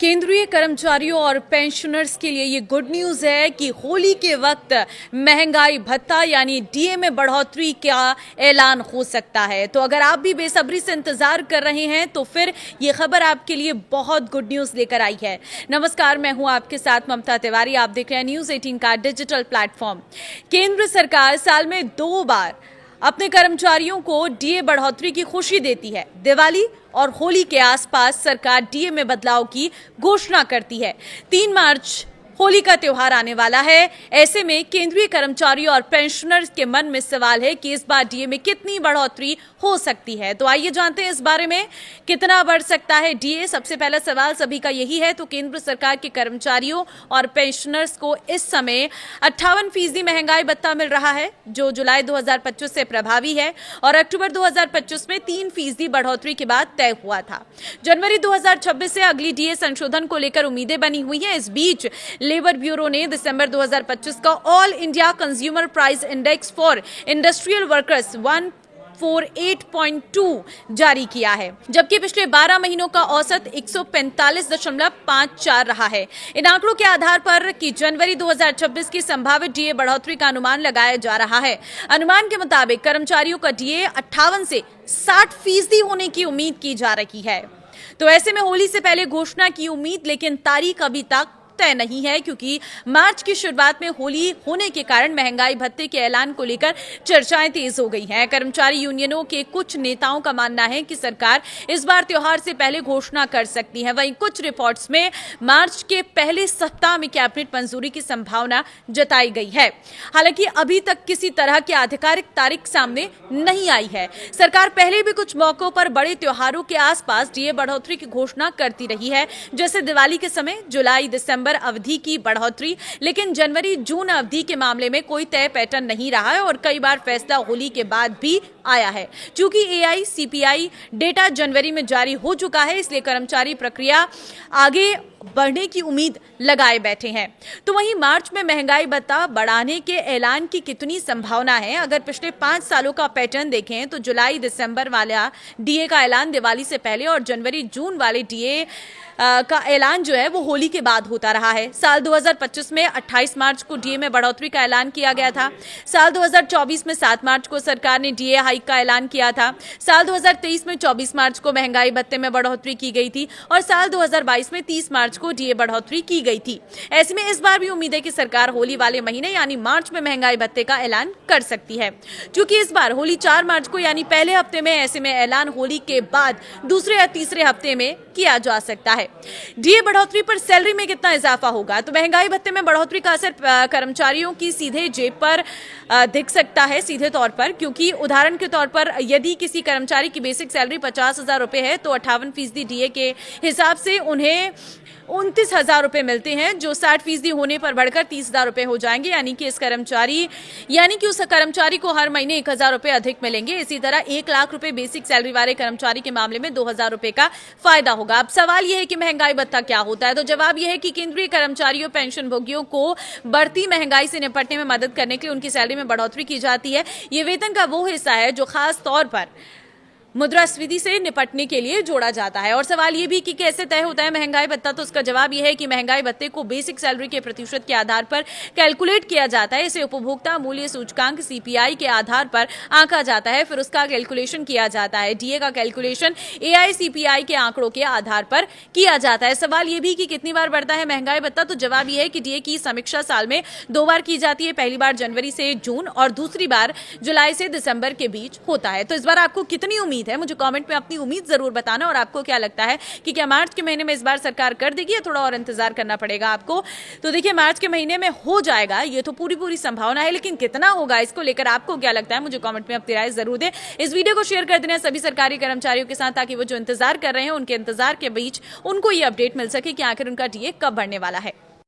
केंद्रीय कर्मचारियों और पेंशनर्स के लिए ये गुड न्यूज है कि होली के वक्त महंगाई भत्ता यानी डीए में बढ़ोतरी का ऐलान हो सकता है। तो अगर आप भी बेसब्री से इंतजार कर रहे हैं तो फिर ये खबर आपके लिए बहुत गुड न्यूज लेकर आई है। नमस्कार, मैं हूं आपके साथ ममता तिवारी। आप देख रहे हैं न्यूज 18 का डिजिटल प्लेटफॉर्म। केंद्र सरकार साल में 2 बार अपने कर्मचारियों को डीए बढ़ोतरी की खुशी देती है। दिवाली और होली के आसपास सरकार डीए में बदलाव की घोषणा करती है। 3 मार्च होली का त्योहार आने वाला है। ऐसे में केंद्रीय कर्मचारियों और पेंशनर्स के मन में सवाल है कि इस बार डीए में कितनी बढ़ोतरी हो सकती है। तो आइए जानते हैं इस बारे में, कितना बढ़ सकता है डीए। सबसे पहला सवाल सभी का यही है। तो केंद्र सरकार के कर्मचारियों और पेंशनर्स को इस समय 58% महंगाई भत्ता मिल रहा है, जो जुलाई 2025 से प्रभावी है और अक्टूबर 2025 में 3% बढ़ोतरी के बाद तय हुआ था। जनवरी 2026 से अगली डीए संशोधन को लेकर उम्मीदें बनी हुई हैं। इस बीच लेबर ब्यूरो ने दिसंबर 2025 का all India consumer price index for industrial workers 148.2 जारी किया है, जबकि पिछले 12 महीनों का औसत 145.54 रहा है। इन आंकड़ों के आधार पर कि जनवरी 2026 की संभावित डीए बढ़ोतरी का अनुमान लगाया जा रहा है। अनुमान के मुताबिक कर्मचारियों का डीए 58 से 60% होने की उम्मीद की जा रही है। तो ऐसे में होली से पहले घोषणा की उम्मीद, लेकिन तारीख अभी तक तय नहीं है, क्योंकि मार्च की शुरुआत में होली होने के कारण महंगाई भत्ते के ऐलान को लेकर चर्चाएं तेज हो गई हैं। कर्मचारी यूनियनों के कुछ नेताओं का मानना है कि सरकार इस बार त्योहार से पहले घोषणा कर सकती है। वहीं कुछ रिपोर्ट्स में मार्च के पहले सप्ताह में कैबिनेट मंजूरी की संभावना जताई गई है। हालांकि अभी तक किसी तरह की आधिकारिक तारीख सामने नहीं आई है। सरकार पहले भी कुछ मौकों पर बड़े त्योहारों के आसपास डीए बढ़ोतरी की घोषणा करती रही है, जैसे दिवाली के समय जुलाई दिसंबर अवधि की बढ़ोतरी, लेकिन जनवरी जून अवधि के मामले में कोई तय पैटर्न नहीं रहा है और कई बार फैसला होली के बाद भी आया है। चूंकि एआईसीपीआई डेटा जनवरी में जारी हो चुका है, इसलिए कर्मचारी प्रक्रिया आगे बढ़ने की उम्मीद लगाए बैठे हैं। तो वहीं मार्च में महंगाई भत्ता बढ़ाने के ऐलान की कितनी संभावना है? अगर पिछले 5 सालों का पैटर्न देखें तो जुलाई दिसंबर वाला डीए का ऐलान दिवाली से पहले और जनवरी जून वाले डीए का ऐलान जो है वो होली के बाद होता रहा है। साल 2025 में 28 मार्च को डीए में बढ़ोतरी का ऐलान किया गया था। साल 2024 में 7 मार्च को सरकार ने डीए हाइक का ऐलान किया था। साल 2023 में 24 मार्च को महंगाई भत्ते में बढ़ोतरी की गई थी और साल 2022 में 30 मार्च को डीए बढ़ोतरी की गई थी। ऐसे में इस बार भी उम्मीद है कि सरकार होली वाले महीने यानी मार्च में महंगाई भत्ते का ऐलान कर सकती है। क्योंकि इस बार होली 4 मार्च को यानी पहले हफ्ते में, ऐसे में ऐलान होली के बाद दूसरे या तीसरे हफ्ते में किया जा सकता है। डीए बढ़ोतरी पर सैलरी में कितना इजाफा होगा? तो महंगाई भत्ते में बढ़ोतरी का असर कर्मचारियों की सीधे जेब पर दिख सकता है, सीधे तौर पर, क्योंकि उदाहरण के तौर पर यदि किसी कर्मचारी की बेसिक सैलरी 50,000 रुपए है तो 58% डीए के हिसाब से उन्हें 29,000 रुपए मिलते हैं, जो 60% होने पर बढ़कर 30,000 रुपए हो जाएंगे। यानी कि उस कर्मचारी को हर महीने 1,000 रुपए अधिक मिलेंगे। इसी तरह 1 लाख रुपए बेसिक सैलरी वाले कर्मचारी के मामले में 2,000 रुपए का फायदा होगा। अब सवाल यह है कि महंगाई भत्ता क्या होता है? तो जवाब यह है कि केंद्रीय कर्मचारियों पेंशन भोगियों को बढ़ती महंगाई से निपटने में मदद करने के लिए उनकी सैलरी में बढ़ोतरी की जाती है। ये वेतन का वो हिस्सा है जो खास तौर पर मुद्रास्फीति से निपटने के लिए जोड़ा जाता है। और सवाल यह भी कि कैसे तय होता है महंगाई भत्ता? तो उसका जवाब यह है कि महंगाई भत्ते को बेसिक सैलरी के प्रतिशत के आधार पर कैलकुलेट किया जाता है। इसे उपभोक्ता मूल्य सूचकांक सीपीआई के आधार पर आंका जाता है, फिर उसका कैलकुलेशन किया जाता है। डीए का कैलकुलेशन एआईसीपीआई के आंकड़ों के आधार पर किया जाता है। सवाल यह भी कि कितनी बार बढ़ता है महंगाई भत्ता? तो जवाब यह है कि डीए की समीक्षा साल में 2 बार की जाती है। पहली बार जनवरी से जून और दूसरी बार जुलाई से दिसंबर के बीच होता है। तो इस बार आपको कितनी उम्मीद है? मुझे कमेंट में अपनी उम्मीद जरूर बताना। और आपको क्या लगता है कि क्या मार्च के महीने में इस बार सरकार कर देगी या थोड़ा और इंतजार करना पड़ेगा आपको? तो देखिए, मार्च के महीने में हो जाएगा, ये तो पूरी संभावना है, लेकिन कितना होगा इसको लेकर आपको क्या लगता है? मुझे कमेंट में अपनी राय जरूर दें। इस वीडियो को शेयर कर देना सभी सरकारी कर्मचारियों के साथ, ताकि वो जो इंतजार कर रहे हैं उनके इंतजार के बीच उनको ये अपडेट मिल सके कि आखिर उनका डीए कब बढ़ने वाला है।